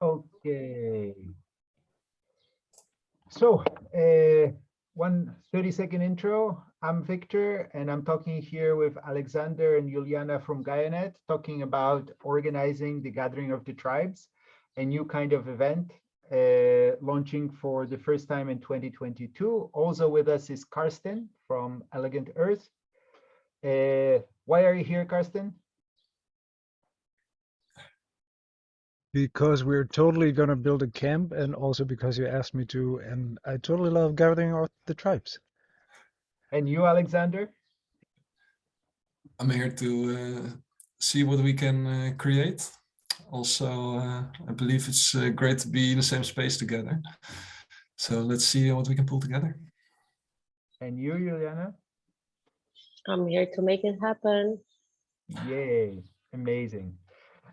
Okay. So, one 30-second intro. I'm Victor, and I'm talking here with Alexander and Juliana from GaiaNet, talking about organizing the Gathering of the Tribes, a new kind of event launching for the first time in 2022. Also with us is Karsten from Elegant Earth. Why are you here, Karsten? Because we're totally gonna build a camp, and also because you asked me to, and I totally love gathering of the tribes. And you, Alexander? I'm here to see what we can create. Also, I believe it's great to be in the same space together. So let's see what we can pull together. And you, Juliana? I'm here to make it happen. Yay, amazing.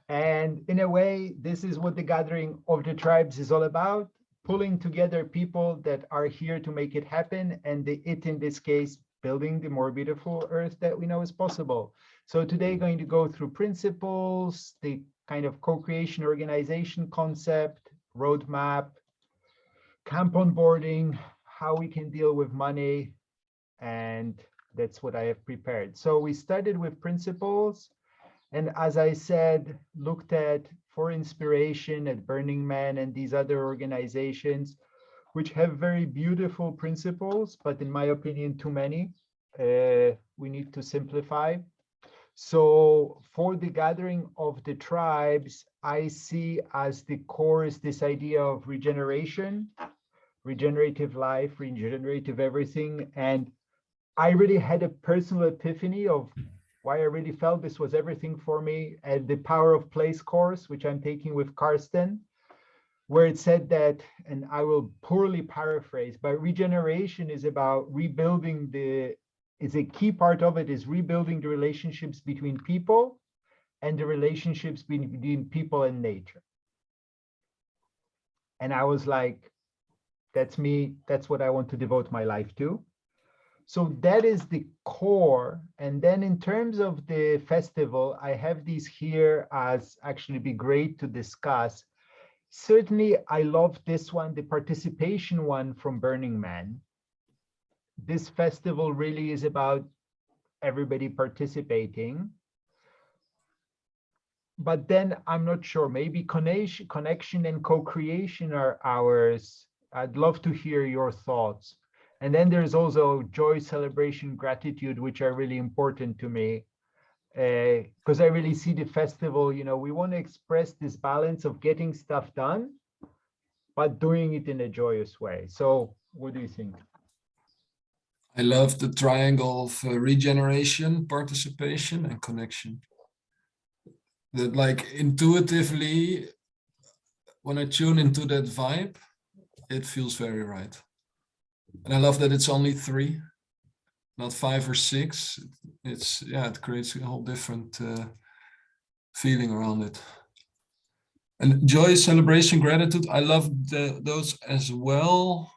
And in a way, this is what the Gathering of the Tribes is all about, pulling together people that are here to make it happen, and the it in this case, building the more beautiful earth that we know is possible. So today going to go through principles, the kind of co-creation organization concept, roadmap, camp onboarding, how we can deal with money, and that's what I have prepared. So we started with principles. And as I said, looked at for inspiration at Burning Man and these other organizations, which have very beautiful principles, but in my opinion, too many. We need to simplify. So for the Gathering of the Tribes, I see as the core is this idea of regeneration, regenerative life, regenerative everything. And I really had a personal epiphany of why I really felt this was everything for me at the Power of Place course, which I'm taking with Karsten, where it said that, and I will poorly paraphrase, but regeneration is about rebuilding is a key part of it is rebuilding the relationships between people and the relationships between people and nature. And I was like, that's me, that's what I want to devote my life to. So that is the core. And then in terms of the festival, I have these here as actually be great to discuss. Certainly, I love this one, the participation one from Burning Man. This festival really is about everybody participating. But then I'm not sure, maybe connection and co-creation are ours. I'd love to hear your thoughts. And then there's also joy, celebration, gratitude, which are really important to me. Because I really see the festival, we want to express this balance of getting stuff done, but doing it in a joyous way. So what do you think? I love the triangle of regeneration, participation, and connection. That like intuitively, when I tune into that vibe, it feels very right. And I love that it's only 3, not 5 or 6. It creates a whole different feeling around it. And joy, celebration, gratitude, I love those as well.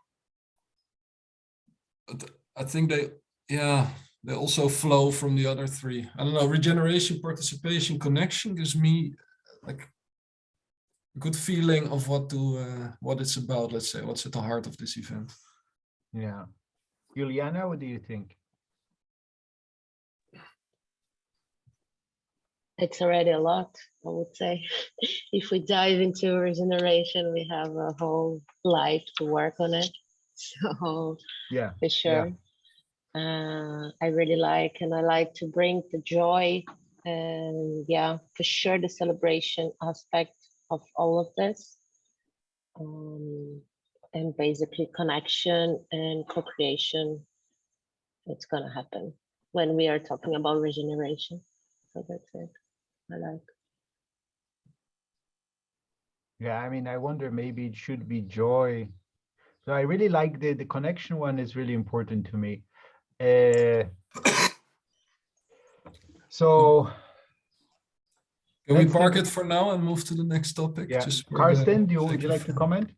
But I think they also flow from the other 3. I don't know, regeneration, participation, connection gives me like a good feeling of what it's about, let's say, what's at the heart of this event. Yeah. Juliana, what do you think? It's already a lot, I would say. If we dive into regeneration, we have a whole life to work on it. So Yeah, for sure. Yeah. I really like, and I like to bring the joy and for sure the celebration aspect of all of this. And basically connection and co-creation, it's gonna happen when we are talking about regeneration. So that's it. I like. Yeah, I mean, I wonder maybe it should be joy. So I really like the connection one is really important to me. So can we park it for now and move to the next topic? Yeah, Karsten, would you like to comment?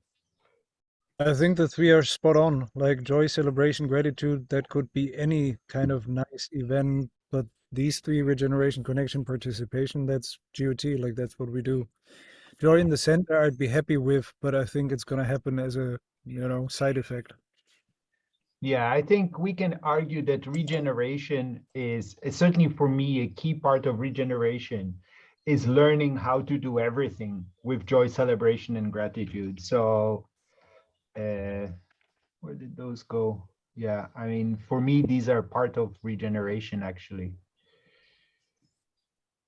I think the 3 are spot on, like joy, celebration, gratitude. That could be any kind of nice event, but these 3, regeneration, connection, participation, that's GOT, like that's what we do. Joy in the center, I'd be happy with, but I think it's going to happen as a, side effect. Yeah, I think we can argue that regeneration is certainly for me a key part of regeneration is learning how to do everything with joy, celebration, and gratitude. So where did those go? Yeah, I mean, for me, these are part of regeneration, actually.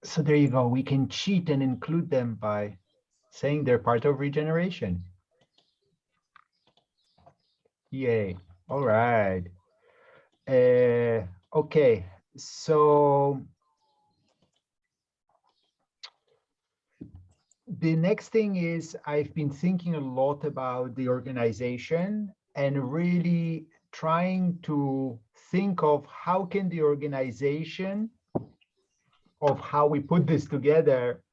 So there you go. We can cheat and include them by saying they're part of regeneration. Yay. All right. Okay, so the next thing is I've been thinking a lot about the organization and really trying to think of how can the organization of how we put this together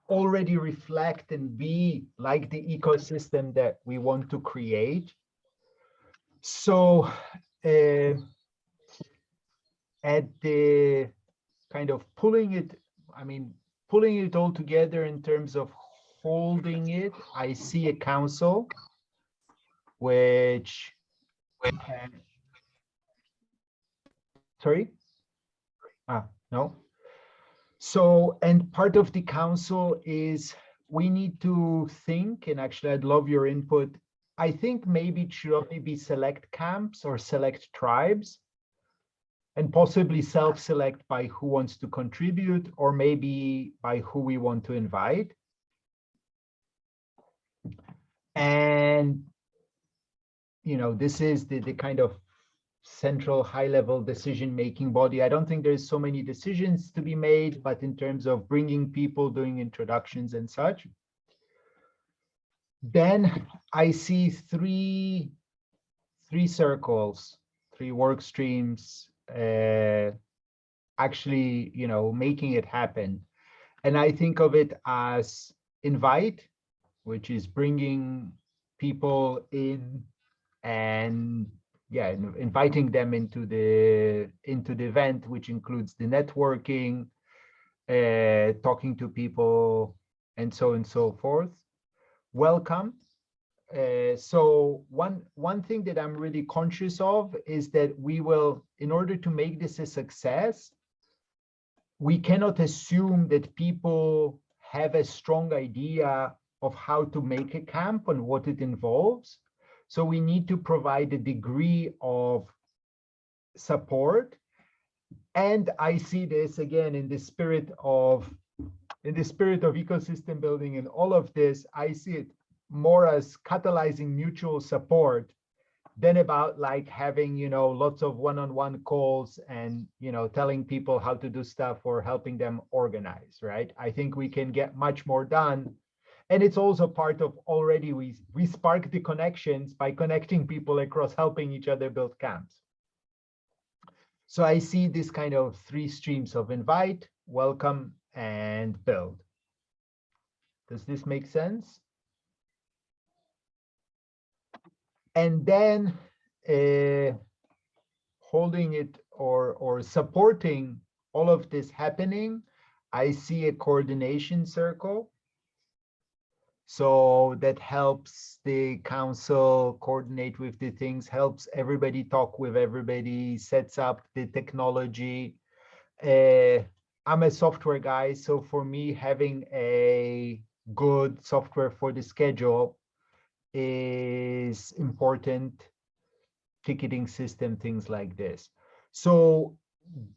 already reflect and be like the ecosystem that we want to create. So at the kind of pulling it all together in terms of holding it, I see a council which sorry? No. So, and part of the council is we need to think, and actually I'd love your input. I think maybe it should only be select camps or select tribes, and possibly self-select by who wants to contribute, or maybe by who we want to invite. And, this is the kind of central high-level decision-making body. I don't think there's so many decisions to be made, but in terms of bringing people, doing introductions and such. Then I see three circles, three work streams, actually, making it happen. And I think of it as invite, which is bringing people in and inviting them into the event, which includes the networking, talking to people, and so on and so forth. Welcome. So one thing that I'm really conscious of is that we will, in order to make this a success, we cannot assume that people have a strong idea of how to make a camp and what it involves. So we need to provide a degree of support. And I see this again in the spirit of ecosystem building and all of this. I see it more as catalyzing mutual support than about like having, lots of one-on-one calls and, telling people how to do stuff or helping them organize, right? I think we can get much more done. And it's also part of already we spark the connections by connecting people across helping each other build camps. So I see this kind of three streams of invite, welcome, and build. Does this make sense? And then holding it or supporting all of this happening, I see a coordination circle. So that helps the council coordinate with the things, helps everybody talk with everybody, sets up the technology. I'm a software guy, so for me, having a good software for the schedule is important. Ticketing system, things like this. So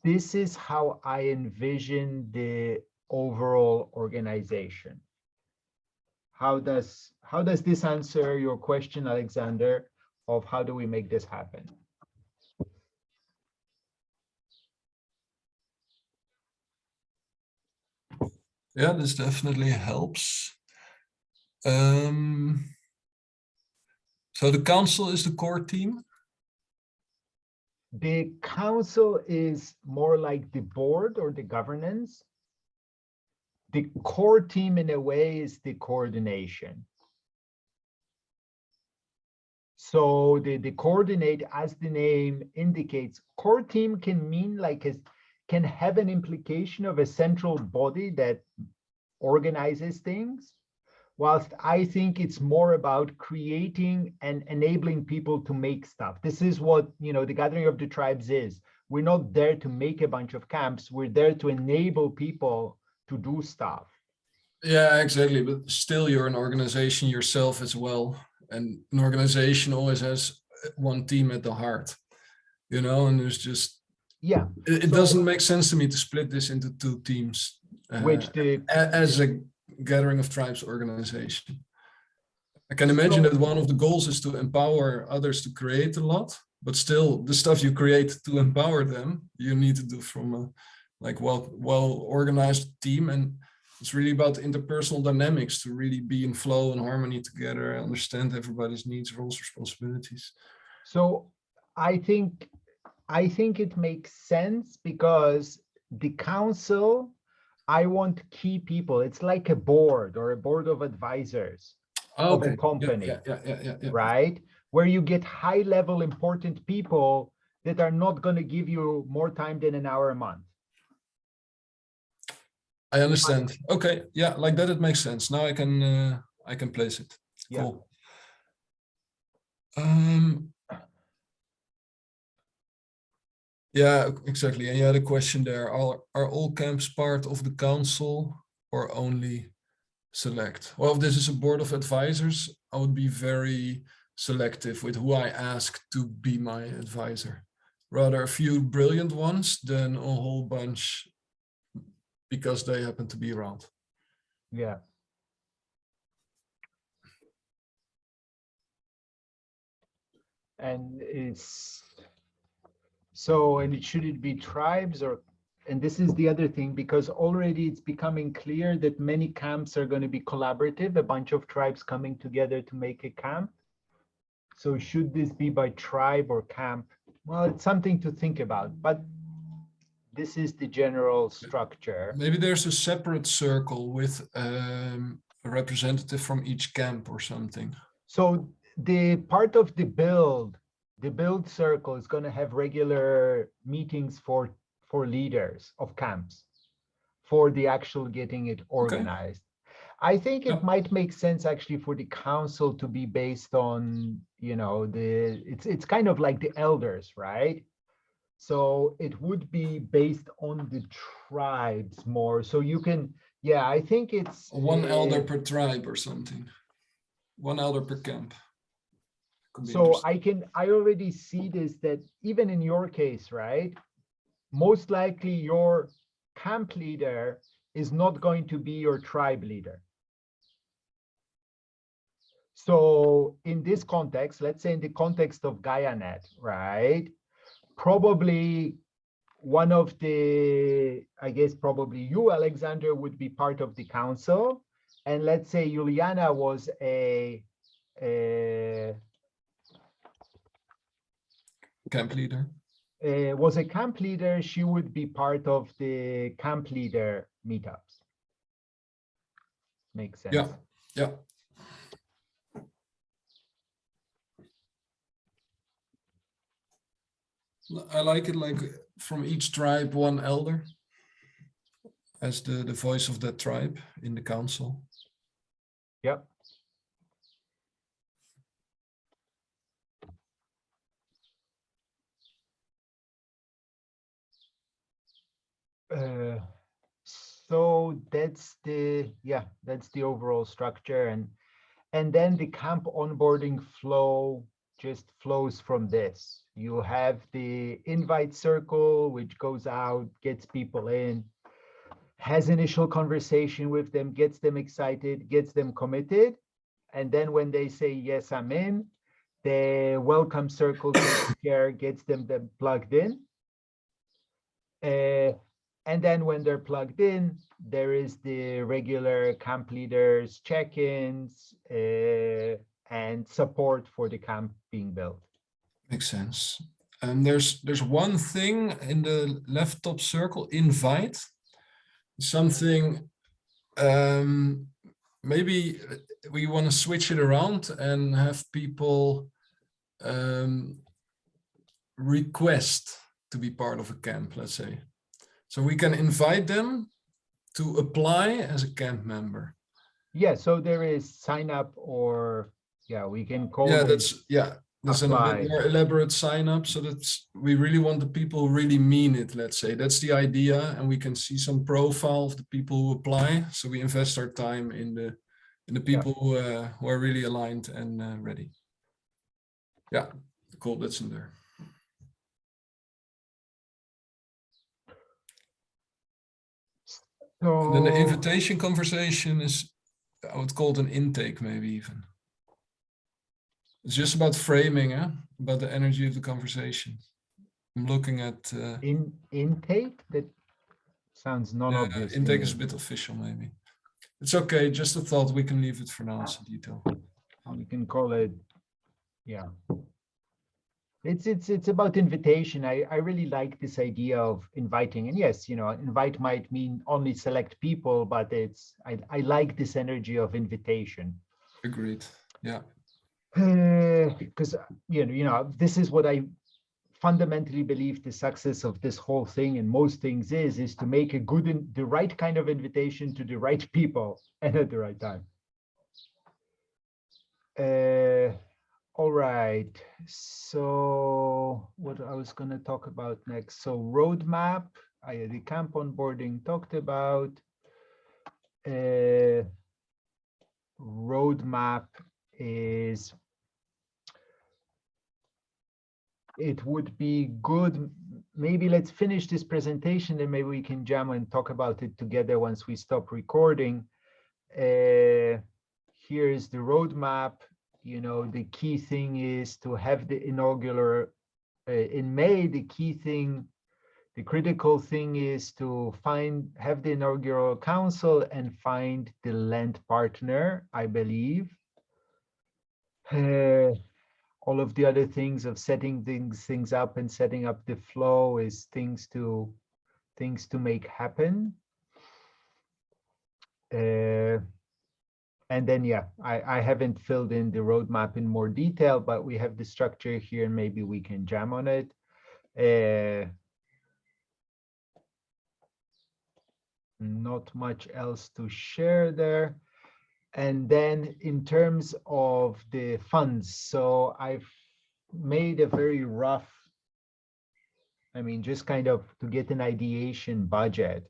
this is how I envision the overall organization. How does this answer your question, Alexander, of how do we make this happen? Yeah, this definitely helps. So the council is the core team? The council is more like the board or the governance. The core team in a way is the coordination. So the coordinate, as the name indicates, core team can mean like can have an implication of a central body that organizes things, whilst I think it's more about creating and enabling people to make stuff. This is what, the Gathering of the Tribes is. We're not there to make a bunch of camps. We're there to enable people to do stuff. Yeah, exactly. But still, you're an organization yourself as well. And an organization always has one team at the heart, and there's just, Yeah. it So- doesn't make sense to me to split this into two teams as a Gathering of Tribes organization. I can imagine that one of the goals is to empower others to create a lot, but still the stuff you create to empower them, you need to do from a well-organized team. And it's really about interpersonal dynamics to really be in flow and harmony together, understand everybody's needs, roles, responsibilities. So I think it makes sense because the council, I want key people. It's like a board or a board of advisors of a company, Yeah. right? Where you get high level important people that are not going to give you more time than an hour a month. I understand. Okay, yeah, like that it makes sense. Now I can place it. Cool. Yeah, exactly. And you had a question there. Are all camps part of the council or only select? Well, if this is a board of advisors, I would be very selective with who I ask to be my advisor. Rather a few brilliant ones than a whole bunch because they happen to be around. Yeah. And should it be tribes or, and this is the other thing, because already it's becoming clear that many camps are going to be collaborative, a bunch of tribes coming together to make a camp. So should this be by tribe or camp? Well, it's something to think about, but this is the general structure. Maybe there's a separate circle with a representative from each camp or something. So the part of the build circle is going to have regular meetings for leaders of camps for the actual getting it organized. Okay. I think it might make sense actually for the council to be based on, it's kind of like the elders, right? So it would be based on the tribes more. So you can, I think it's one elder per tribe or something. One elder per camp. So I already see this, that even in your case, right? Most likely your camp leader is not going to be your tribe leader. So in this context, let's say in the context of GaiaNet, right? Probably one of the, I guess probably you, Alexander, would be part of the council. And let's say Juliana was a camp leader. Was a camp leader, she would be part of the camp leader meetups. Makes sense. Yeah. I like it like from each tribe, one elder as the voice of that tribe in the council. Yep. So that's the overall structure, and then the camp onboarding flow just flows from this. You have the invite circle, which goes out, gets people in, has initial conversation with them, gets them excited, gets them committed. And then when they say, yes, I'm in, the welcome circle takes care, gets them plugged in. And then when they're plugged in, there is the regular camp leaders check-ins and support for the camp being built. Makes sense. And there's one thing in the left top circle, invite. Something maybe we want to switch it around and have people request to be part of a camp, let's say. So we can invite them to apply as a camp member. Yeah, so there is sign up, or yeah, we can call Yeah, this there's a bit apply. more elaborate sign up. So that's, we really want the people who really mean it, let's say. That's the idea. And we can see some profile of the people who apply. So we invest our time in the people who are really aligned and ready. Yeah, cool, that's in there. And then the So invitation conversation is, I would call it an intake, maybe even. It's just about framing, about the energy of the conversation. I'm looking at intake, that sounds non-obvious to intake me. is a bit official, maybe. It's okay, just a thought. We can leave it for now. It's a detail. We can call it, yeah. It's about invitation. I really like this idea of inviting. And yes, invite might mean only select people, but I like this energy of invitation. Agreed. Yeah. Because this is what I fundamentally believe the success of this whole thing and most things is to make the right kind of invitation to the right people and at the right time. All right, so what I was going to talk about next. So roadmap, the camp onboarding talked about. Roadmap is, it would be good, maybe let's finish this presentation and maybe we can jam and talk about it together once we stop recording. Here's the roadmap. The key thing is to have the inaugural in May. The critical thing is to have the inaugural council and find the land partner, I believe. All of the other things of setting things up and setting up the flow is things to make happen. And then, yeah, I haven't filled in the roadmap in more detail, but we have the structure here and maybe we can jam on it. Not much else to share there. And then in terms of the funds, so I've made a very rough, just kind of to get an ideation budget.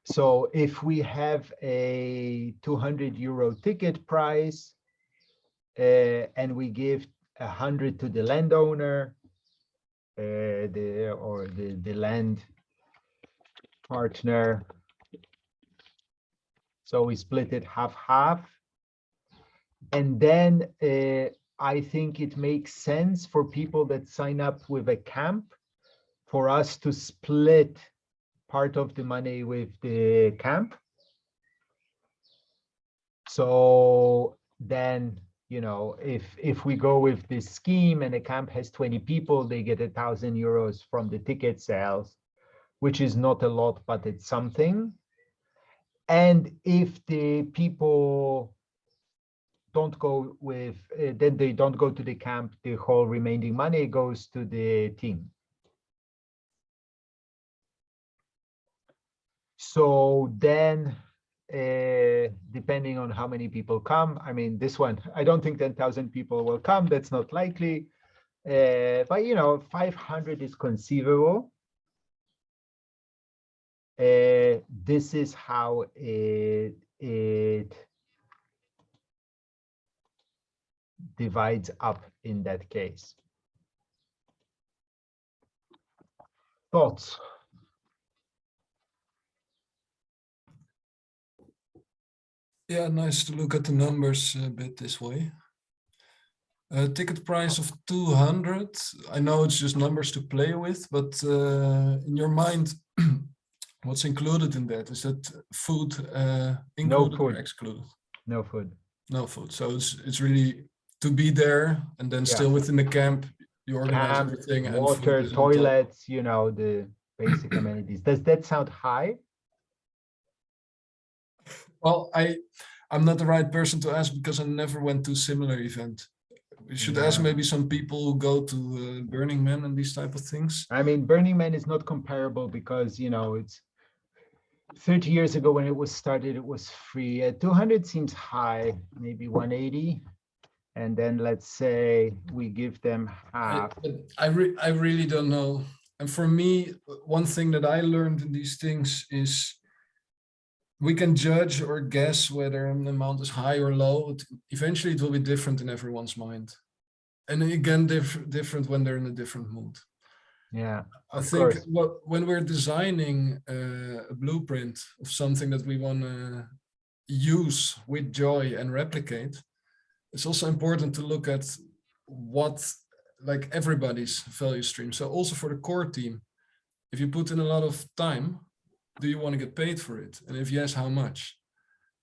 So if we have a 200 euro ticket price and we give 100 to the landowner, the land partner, so we split it half. And then I think it makes sense for people that sign up with a camp for us to split part of the money with the camp. So then, if we go with this scheme and the camp has 20 people, they get 1,000 euros from the ticket sales, which is not a lot, but it's something. And if the people don't go with, then they don't go to the camp, the whole remaining money goes to the team. So then, depending on how many people come, this one, I don't think 10,000 people will come. That's not likely. But 500 is conceivable. This is how it divides up in that case. Thoughts? Yeah, nice to look at the numbers a bit this way. Ticket price of 200. I know it's just numbers to play with, but in your mind, what's included in that? Is that food included or excluded? No food. No food. So it's really to be there, and then still within the camp, you organize everything, and water, food is on top. toilets, the basic amenities. Does that sound high? Well, I'm not the right person to ask because I never went to a similar event. We should ask maybe some people who go to Burning Man and these type of things. Burning Man is not comparable because, 30 years ago when it was started, it was free. 200 seems high, maybe 180. And then let's say we give them half. I really don't know. And for me, one thing that I learned in these things is we can judge or guess whether an amount is high or low. Eventually, it will be different in everyone's mind. And again, different when they're in a different mood. Yeah, I of think course. when we're designing a blueprint of something that we want to use with joy and replicate, it's also important to look at what, like everybody's value stream. So also for the core team, if you put in a lot of time, do you want to get paid for it? And if yes, how much?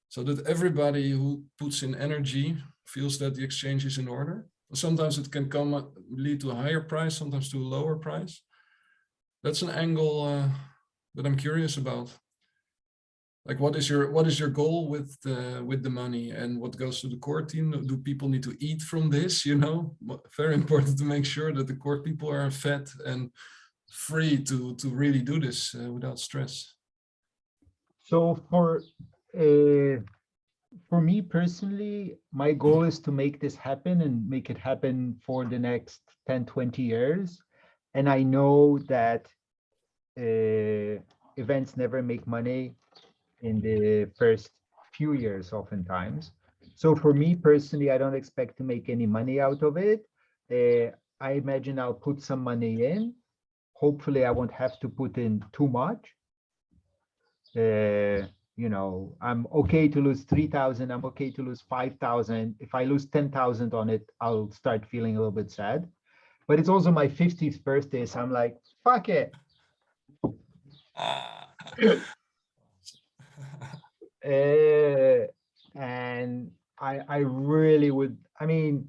So that everybody who puts in energy feels that the exchange is in order. Sometimes it can lead to a higher price, sometimes to a lower price. That's an angle that I'm curious about. Like, what is your goal with the money, and what goes to the core team? Do people need to eat from this? Very important to make sure that the core people are fed and free to really do this without stress. So for me personally, my goal is to make this happen and make it happen for the next 10, 20 years. And I know that events never make money in the first few years, oftentimes. So for me personally, I don't expect to make any money out of it. I imagine I'll put some money in. Hopefully, I won't have to put in too much. I'm okay to lose 3,000. I'm okay to lose 5,000. If I lose 10,000 on it, I'll start feeling a little bit sad. But it's also my 50th birthday, so I'm like, fuck it. And I really would. I mean,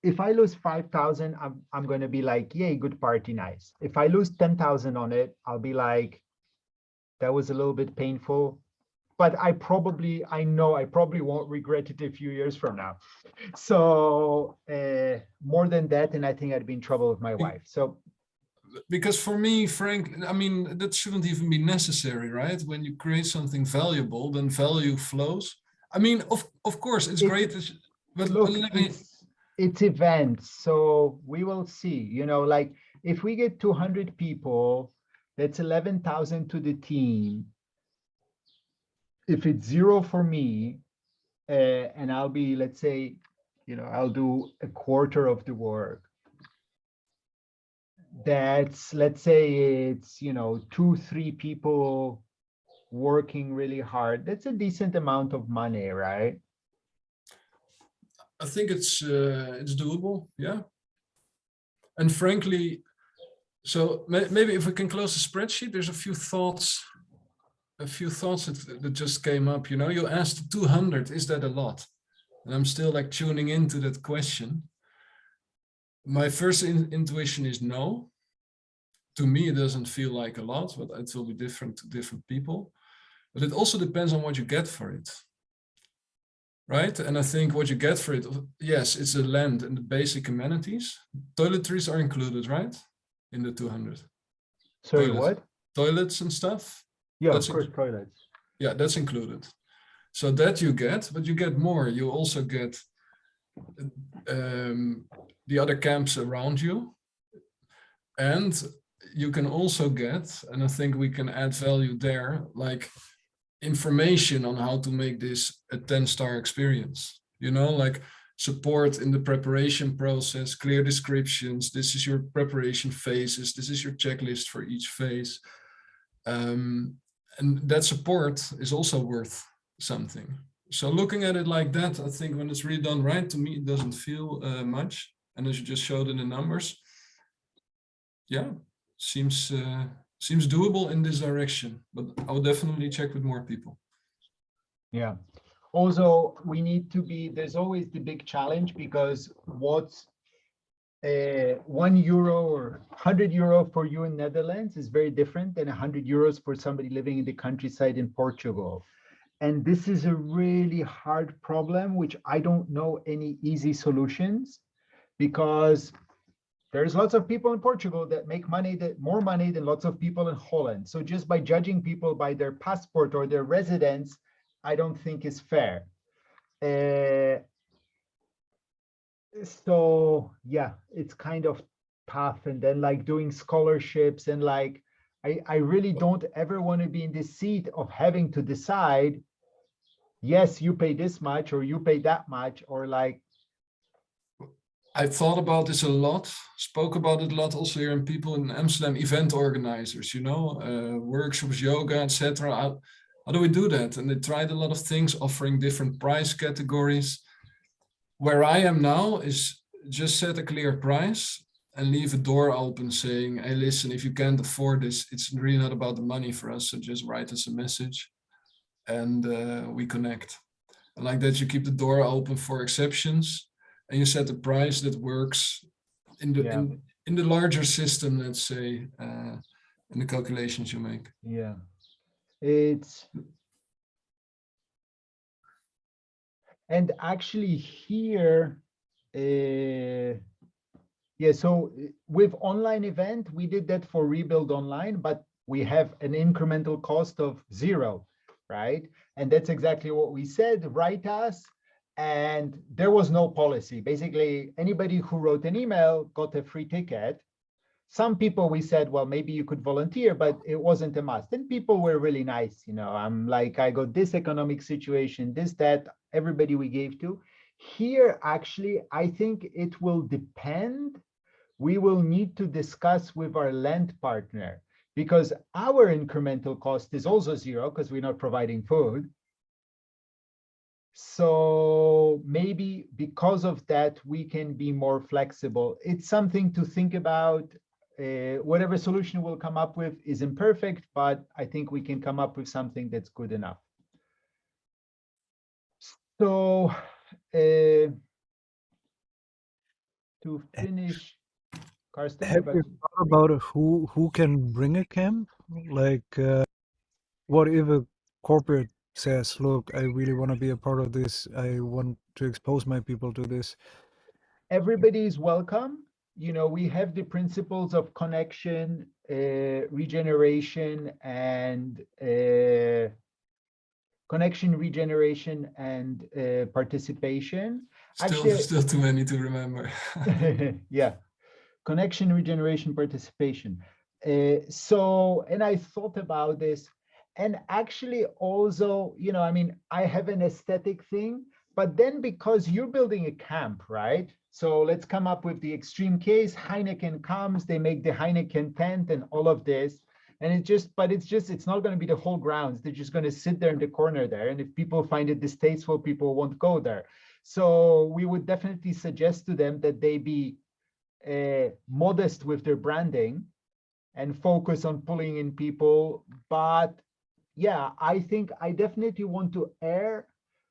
if I lose 5,000, I'm gonna be like, yay, good party, nice. If I lose 10,000 on it, I'll be like, that was a little bit painful. But I know I probably won't regret it a few years from now. So more than that, and I think I'd be in trouble with my wife. So because for me, Frank, I mean, that shouldn't even be necessary, right? When you create something valuable, then value flows. I mean, of course, it's great, but look, it's events, so we will see. Like if we get 200 people, that's 11,000 to the team. If it's zero for me, and I'll be, let's say, I'll do a quarter of the work. That's, let's say it's, 2, 3 people working really hard. That's a decent amount of money, right? I think it's doable, yeah. And frankly, so maybe if we can close the spreadsheet, there's a few thoughts that just came up. You asked 200, is that a lot? And I'm still like tuning into that question. My first intuition is no. To me, it doesn't feel like a lot, but it will be different to different people. But it also depends on what you get for it. Right? And I think what you get for it, yes, it's the land and the basic amenities. Toiletries are included, right? In the 200. Sorry, what? Toilets and stuff. Yeah, of course, toilets. Yeah, that's included. So that you get, but you get more. You also get the other camps around you. And you can also get, and I think we can add value there, like information on how to make this a 10-star experience, like support in the preparation process, clear descriptions. This is your preparation phases. This is your checklist for each phase. And that support is also worth something. So looking at it like that, I think when it's really done right, to me, it doesn't feel much. And as you just showed in the numbers, yeah, seems doable in this direction, but I would definitely check with more people. Yeah. Also, there's always the big challenge, because what's €1 or €100 for you in Netherlands is very different than €100 for somebody living in the countryside in Portugal. And this is a really hard problem, which I don't know any easy solutions, because There's lots of people in Portugal that make money, that more money than lots of people in Holland. So just by judging people by their passport or their residence, I don't think is fair. So yeah, it's kind of tough. And then like doing scholarships and like, I really don't ever want to be in the seat of having to decide, yes, you pay this much or you pay that much, or like, I thought about this a lot, spoke about it a lot also here in people in Amsterdam, event organizers, you know, workshops, yoga, etc. How do we do that? And they tried a lot of things, offering different price categories. Where I am now is just set a clear price and leave a door open saying, hey, listen, if you can't afford this, it's really not about the money for us. So just write us a message and we connect. And like that, you keep the door open for exceptions and you set a price that works in the yeah, in the larger system, let's say, in the calculations you make. yeah, it's, and actually here, yeah, so with online event, we did that for Rebuild Online, but we have an incremental cost of 0, right? And that's exactly what we said, write us. And there was no policy. Basically, anybody who wrote an email got a free ticket. Some people we said, well, maybe you could volunteer, but it wasn't a must. And people were really nice. You know, I'm like, I got this economic situation, this, that, everybody we gave to. Here, actually, I think it will depend. We will need to discuss with our land partner, because our incremental cost is also 0 because we're not providing food. So maybe because of that, we can be more flexible. It's something to think about. Whatever solution we'll come up with is imperfect, but I think we can come up with something that's good enough. So to finish, Karsten, Have you thought about who can bring a camp? Like, what if a corporate says, "Look, I really want to be a part of this. I want to expose my people to this." everybody is welcome. You know, we have the principles of connection, regeneration, and participation. Still too many to remember. Yeah, connection, regeneration, participation. So, and I thought about this, and actually also, you know, I mean, I have an aesthetic thing, but then because you're building a camp, right? So let's come up with the extreme case. Heineken comes, they make the Heineken tent and all of this. And it's not going to be the whole grounds. They're just going to sit there in the corner there. And if people find it distasteful, people won't go there. So we would definitely suggest to them that they be modest with their branding and focus on pulling in people. But yeah, I think I definitely want to err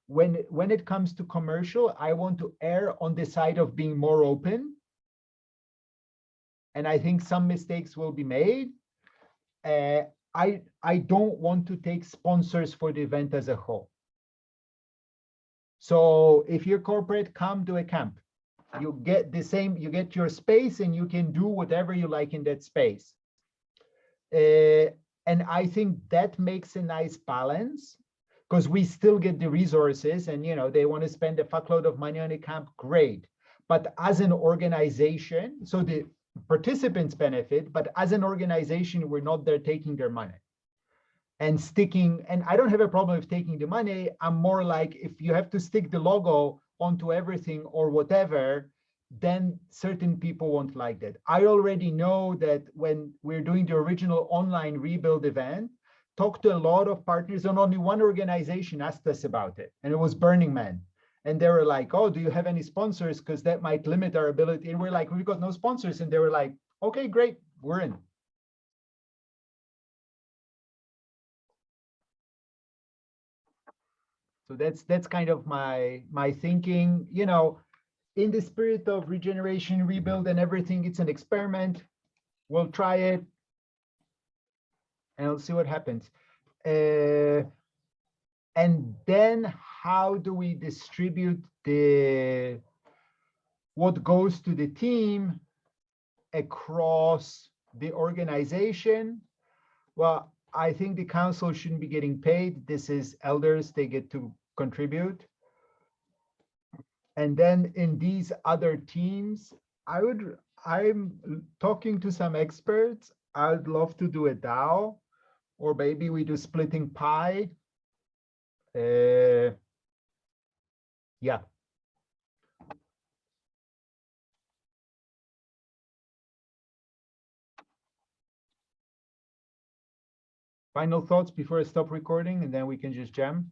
when it comes to commercial. I want to err on the side of being more open. And I think some mistakes will be made. I don't want to take sponsors for the event as a whole. So if you're corporate, come to a camp. You get the same, you get your space and you can do whatever you like in that space. And I think that makes a nice balance, because we still get the resources, and you know, they want to spend a fuckload of money on a camp, great. But as an organization, so the participants benefit, but as an organization, we're not there taking their money and sticking. And I don't have a problem with taking the money. I'm more like, if you have to stick the logo onto everything or whatever, then certain people won't like that. I already know that when we're doing the original online rebuild event, talked to a lot of partners, and only one organization asked us about it, and it was Burning Man. And they were like, oh, do you have any sponsors? Because that might limit our ability. And we're like, we've got no sponsors. And they were like, okay, great, we're in. So that's kind of my thinking, you know, in the spirit of regeneration, rebuild, and everything. It's an experiment. We'll try it, and we'll see what happens. And then how do we distribute what goes to the team? across the organization, well, I think the council shouldn't be getting paid. This is elders, they get to contribute. And then in these other teams, I'm talking to some experts. I'd love to do a DAO, or maybe we do splitting pie. Yeah. Final thoughts before I stop recording, and then we can just jam.